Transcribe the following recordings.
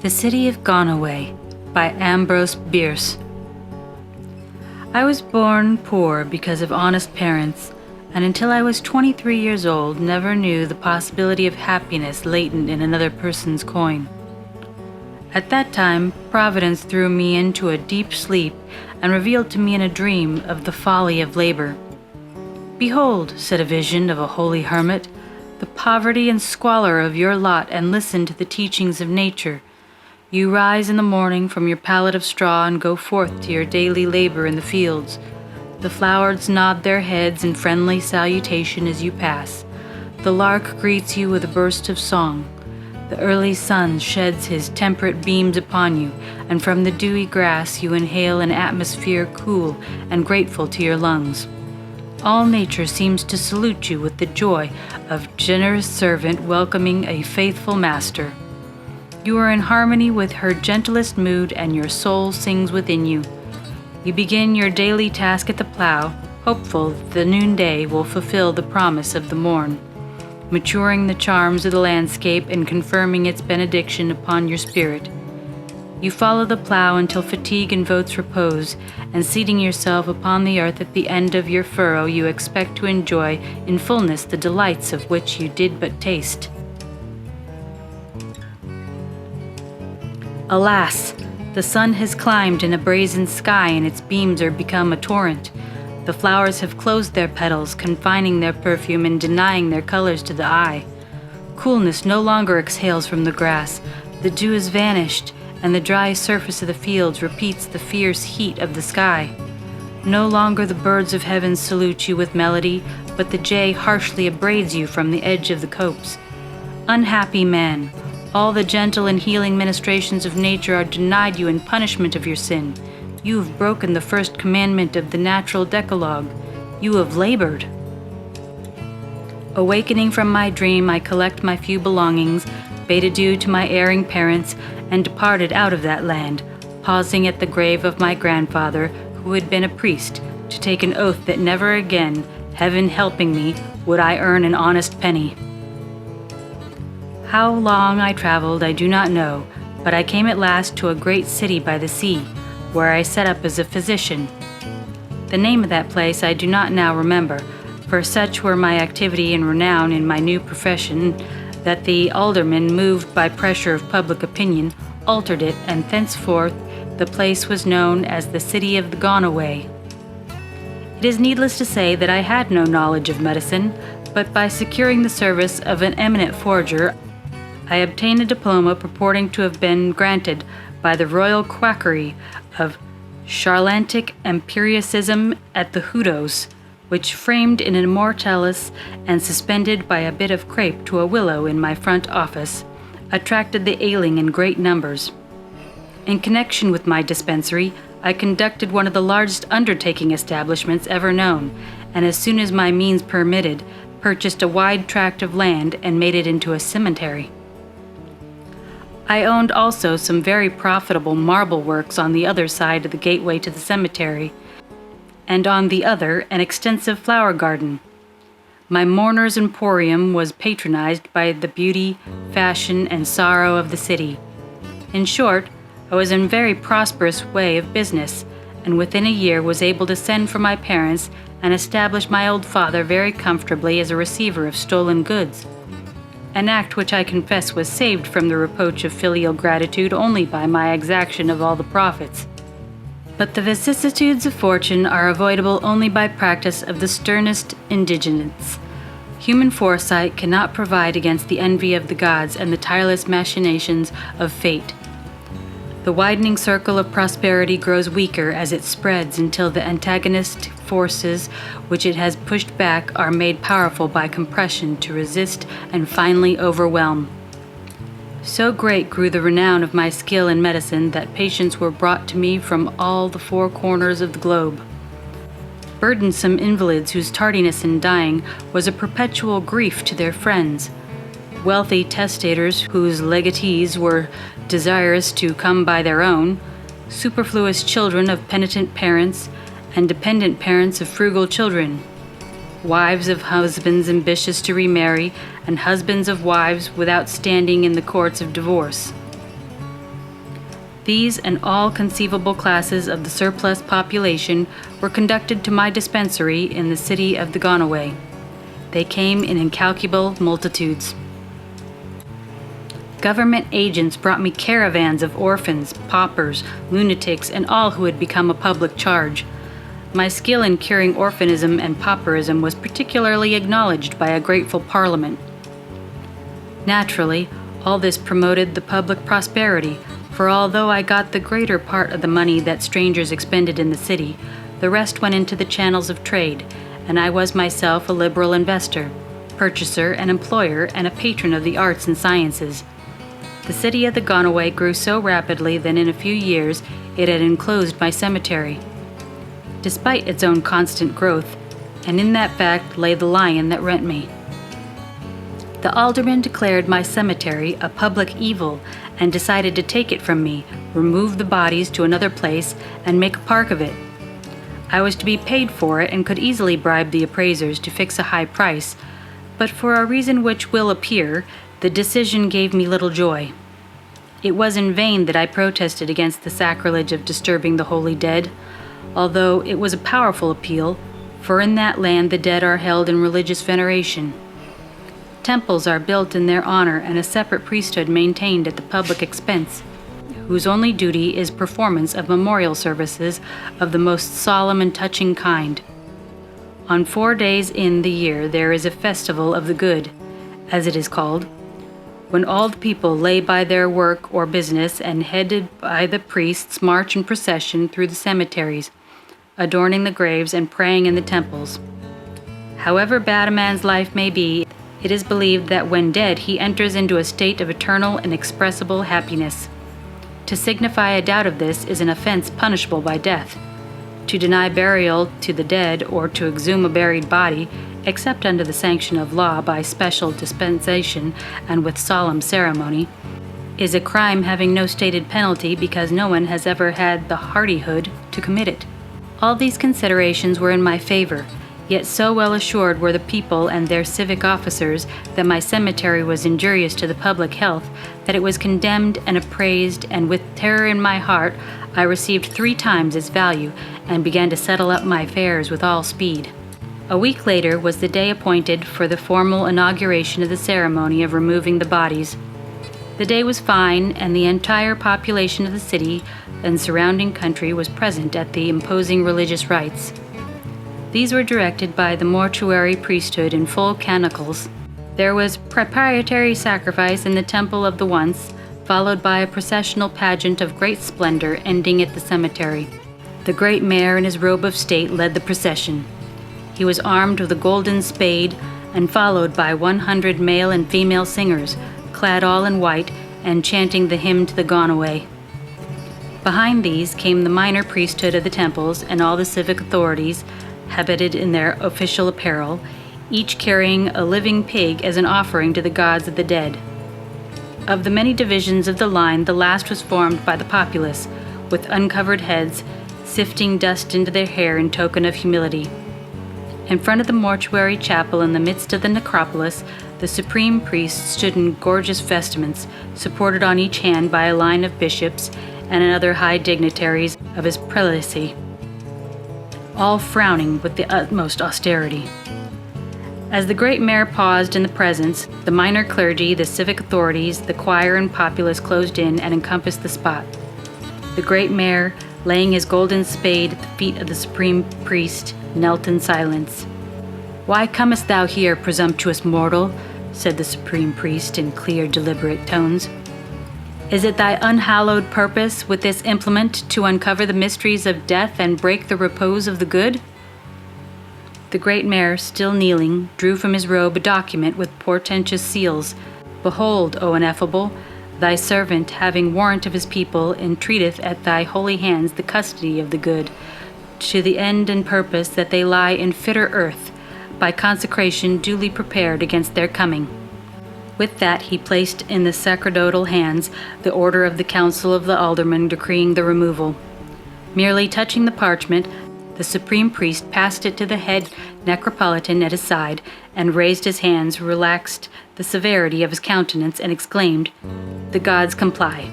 The City of Gonaway by Ambrose Bierce. I was born poor because of honest parents, and until I was 23 years old never knew the possibility of happiness latent in another person's coin. At that time, Providence threw me into a deep sleep and revealed to me in a dream of the folly of labor. "Behold," said a vision of a holy hermit, "the poverty and squalor of your lot, and listen to the teachings of nature. You rise in the morning from your pallet of straw and go forth to your daily labor in the fields. The flowers nod their heads in friendly salutation as you pass. The lark greets you with a burst of song. The early sun sheds his temperate beams upon you, and from the dewy grass you inhale an atmosphere cool and grateful to your lungs. All nature seems to salute you with the joy of generous servant welcoming a faithful master. You are in harmony with her gentlest mood, and your soul sings within you. You begin your daily task at the plow, hopeful that the noonday will fulfill the promise of the morn, maturing the charms of the landscape and confirming its benediction upon your spirit. You follow the plow until fatigue invites repose, and seating yourself upon the earth at the end of your furrow, you expect to enjoy in fullness the delights of which you did but taste. Alas, the sun has climbed in a brazen sky, and its beams are become a torrent. The flowers have closed their petals, confining their perfume and denying their colors to the eye. Coolness no longer exhales from the grass. The dew has vanished, and the dry surface of the fields repeats the fierce heat of the sky. No longer the birds of heaven salute you with melody, but the jay harshly upbraids you from the edge of the copse. Unhappy man! All the gentle and healing ministrations of nature are denied you in punishment of your sin. You have broken the first commandment of the natural decalogue. You have labored. Awakening from my dream, I collect my few belongings, bade adieu to my erring parents, and departed out of that land, pausing at the grave of my grandfather, who had been a priest, to take an oath that never again, heaven helping me, would I earn an honest penny. How long I traveled I do not know, but I came at last to a great city by the sea, where I set up as a physician. The name of that place I do not now remember, for such were my activity and renown in my new profession that the alderman, moved by pressure of public opinion, altered it, and thenceforth the place was known as the City of the Gonaway. It is needless to say that I had no knowledge of medicine, but by securing the service of an eminent forger, I obtained a diploma purporting to have been granted by the royal quackery of charlatic empiricism at the Hoodoes, which framed an immortalis and suspended by a bit of crape to a willow in my front office, attracted the ailing in great numbers. In connection with my dispensary, I conducted one of the largest undertaking establishments ever known, and as soon as my means permitted, purchased a wide tract of land and made it into a cemetery. I owned also some very profitable marble works on the other side of the gateway to the cemetery, and on the other an extensive flower garden. My mourner's emporium was patronized by the beauty, fashion, and sorrow of the city. In short, I was in a very prosperous way of business, and within a year was able to send for my parents and establish my old father very comfortably as a receiver of stolen goods, an act which I confess was saved from the reproach of filial gratitude only by my exaction of all the profits. But the vicissitudes of fortune are avoidable only by practice of the sternest indigence. Human foresight cannot provide against the envy of the gods and the tireless machinations of fate. The widening circle of prosperity grows weaker as it spreads until the antagonist forces which it has pushed back are made powerful by compression to resist and finally overwhelm. So great grew the renown of my skill in medicine that patients were brought to me from all the four corners of the globe. Burdensome invalids whose tardiness in dying was a perpetual grief to their friends. Wealthy testators whose legatees were desirous to come by their own, superfluous children of penitent parents, and dependent parents of frugal children, wives of husbands ambitious to remarry, and husbands of wives without standing in the courts of divorce. These and all conceivable classes of the surplus population were conducted to my dispensary in the city of the Gonaway. They came in incalculable multitudes. Government agents brought me caravans of orphans, paupers, lunatics, and all who had become a public charge. My skill in curing orphanism and pauperism was particularly acknowledged by a grateful parliament. Naturally, all this promoted the public prosperity, for although I got the greater part of the money that strangers expended in the city, the rest went into the channels of trade, and I was myself a liberal investor, purchaser and employer, and a patron of the arts and sciences. The city of the Gonaway grew so rapidly that in a few years it had enclosed my cemetery. Despite its own constant growth, and in that fact lay the lion that rent me. The alderman declared my cemetery a public evil and decided to take it from me, remove the bodies to another place, and make a park of it. I was to be paid for it and could easily bribe the appraisers to fix a high price, but for a reason which will appear, the decision gave me little joy. It was in vain that I protested against the sacrilege of disturbing the holy dead, although it was a powerful appeal, for in that land the dead are held in religious veneration. Temples are built in their honor and a separate priesthood maintained at the public expense, whose only duty is performance of memorial services of the most solemn and touching kind. On 4 days in the year there is a festival of the good, as it is called, when all the people lay by their work or business and headed by the priests march in procession through the cemeteries, adorning the graves and praying in the temples. However bad a man's life may be, it is believed that when dead he enters into a state of eternal and inexpressible happiness. To signify a doubt of this is an offense punishable by death. To deny burial to the dead or to exhume a buried body, except under the sanction of law by special dispensation and with solemn ceremony, is a crime having no stated penalty because no one has ever had the hardihood to commit it. All these considerations were in my favor, yet so well assured were the people and their civic officers that my cemetery was injurious to the public health that it was condemned and appraised, and with terror in my heart I received 3 times its value and began to settle up my affairs with all speed. A week later was the day appointed for the formal inauguration of the ceremony of removing the bodies. The day was fine, and the entire population of the city and surrounding country was present at the imposing religious rites. These were directed by the mortuary priesthood in full canonicals. There was proprietary sacrifice in the temple of the once, followed by a processional pageant of great splendor ending at the cemetery. The great mayor in his robe of state led the procession. He was armed with a golden spade and followed by 100 male and female singers, clad all in white and chanting the hymn to the Gonaway. Behind these came the minor priesthood of the temples and all the civic authorities, habited in their official apparel, each carrying a living pig as an offering to the gods of the dead. Of the many divisions of the line, the last was formed by the populace, with uncovered heads, sifting dust into their hair in token of humility. In front of the mortuary chapel in the midst of the necropolis, the supreme priest stood in gorgeous vestments, supported on each hand by a line of bishops and other high dignitaries of his prelacy, all frowning with the utmost austerity. As the great mayor paused in the presence, the minor clergy, the civic authorities, the choir and populace closed in and encompassed the spot. The great mayor, laying his golden spade at the feet of the supreme priest, knelt in silence. "Why comest thou here, presumptuous mortal?" said the supreme priest in clear, deliberate tones. "Is it thy unhallowed purpose with this implement to uncover the mysteries of death and break the repose of the good?" The great mayor, still kneeling, drew from his robe a document with portentous seals. "Behold, O ineffable, thy servant, having warrant of his people, entreateth at thy holy hands the custody of the good, to the end and purpose that they lie in fitter earth, by consecration duly prepared against their coming." With that he placed in the sacerdotal hands the order of the council of the aldermen decreeing the removal. Merely touching the parchment, the supreme priest passed it to the head necropolitan at his side, and raised his hands, relaxed the severity of his countenance, and exclaimed, "The gods comply."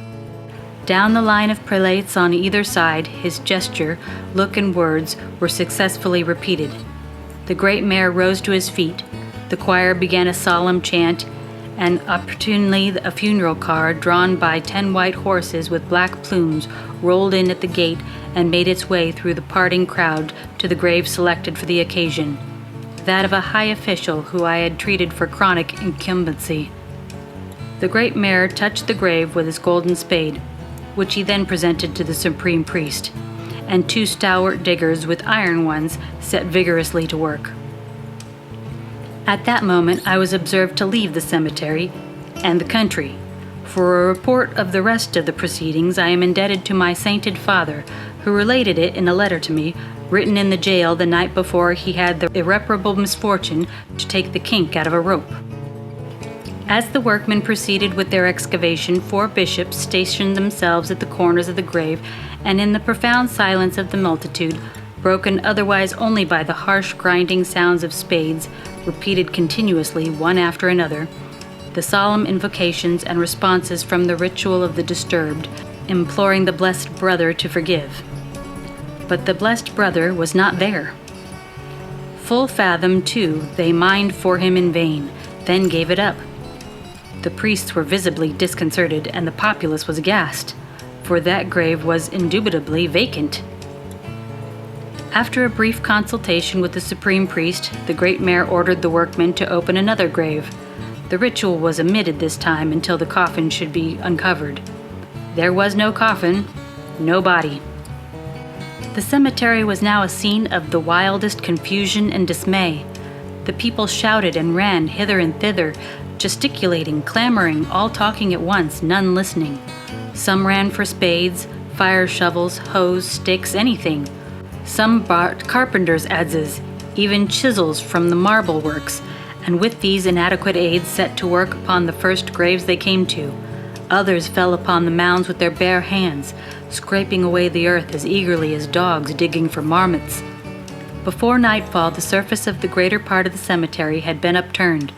Down the line of prelates on either side, his gesture, look, and words were successfully repeated. The great mayor rose to his feet. The choir began a solemn chant, and opportunely a funeral car drawn by 10 white horses with black plumes rolled in at the gate and made its way through the parting crowd to the grave selected for the occasion, that of a high official who I had treated for chronic incumbency. The great mayor touched the grave with his golden spade, which he then presented to the supreme priest, and 2 stalwart diggers with iron ones set vigorously to work. At that moment I was observed to leave the cemetery and the country. For a report of the rest of the proceedings I am indebted to my sainted father, who related it in a letter to me, written in the jail the night before he had the irreparable misfortune to take the kink out of a rope. As the workmen proceeded with their excavation, 4 bishops stationed themselves at the corners of the grave, and in the profound silence of the multitude, broken otherwise only by the harsh grinding sounds of spades, repeated continuously one after another, the solemn invocations and responses from the ritual of the disturbed, imploring the blessed brother to forgive. But the blessed brother was not there. Full fathom, too, they mined for him in vain, then gave it up. The priests were visibly disconcerted, and the populace was aghast, for that grave was indubitably vacant. After a brief consultation with the supreme priest, the great mayor ordered the workmen to open another grave. The ritual was omitted this time until the coffin should be uncovered. There was no coffin, no body. The cemetery was now a scene of the wildest confusion and dismay. The people shouted and ran hither and thither, gesticulating, clamoring, all talking at once, none listening. Some ran for spades, fire shovels, hoes, sticks, anything. Some brought carpenter's adzes, even chisels from the marble works, and with these inadequate aids set to work upon the first graves they came to. Others fell upon the mounds with their bare hands, scraping away the earth as eagerly as dogs digging for marmots. Before nightfall, the surface of the greater part of the cemetery had been upturned.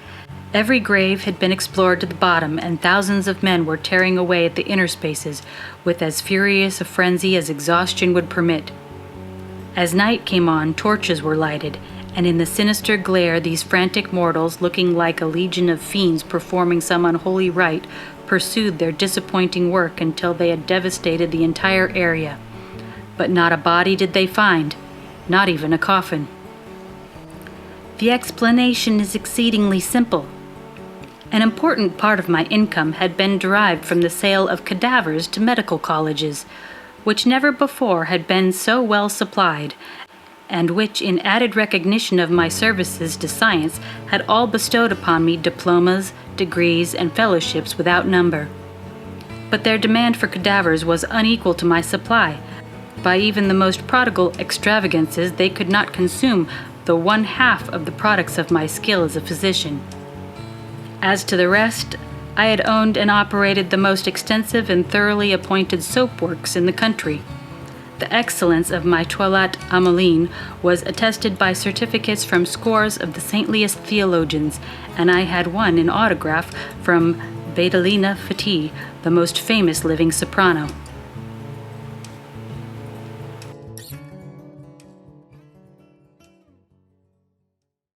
Every grave had been explored to the bottom, and thousands of men were tearing away at the inner spaces with as furious a frenzy as exhaustion would permit. As night came on, torches were lighted, and in the sinister glare these frantic mortals, looking like a legion of fiends performing some unholy rite, pursued their disappointing work until they had devastated the entire area. But not a body did they find, not even a coffin. The explanation is exceedingly simple. An important part of my income had been derived from the sale of cadavers to medical colleges, which never before had been so well supplied, and which, in added recognition of my services to science, had all bestowed upon me diplomas, degrees, and fellowships without number. But their demand for cadavers was unequal to my supply. By even the most prodigal extravagances, they could not consume the 1/2 of the products of my skill as a physician. As to the rest, I had owned and operated the most extensive and thoroughly appointed soap works in the country. The excellence of my toilette ameline was attested by certificates from scores of the saintliest theologians, and I had one in autograph from Badalina Fati, the most famous living soprano.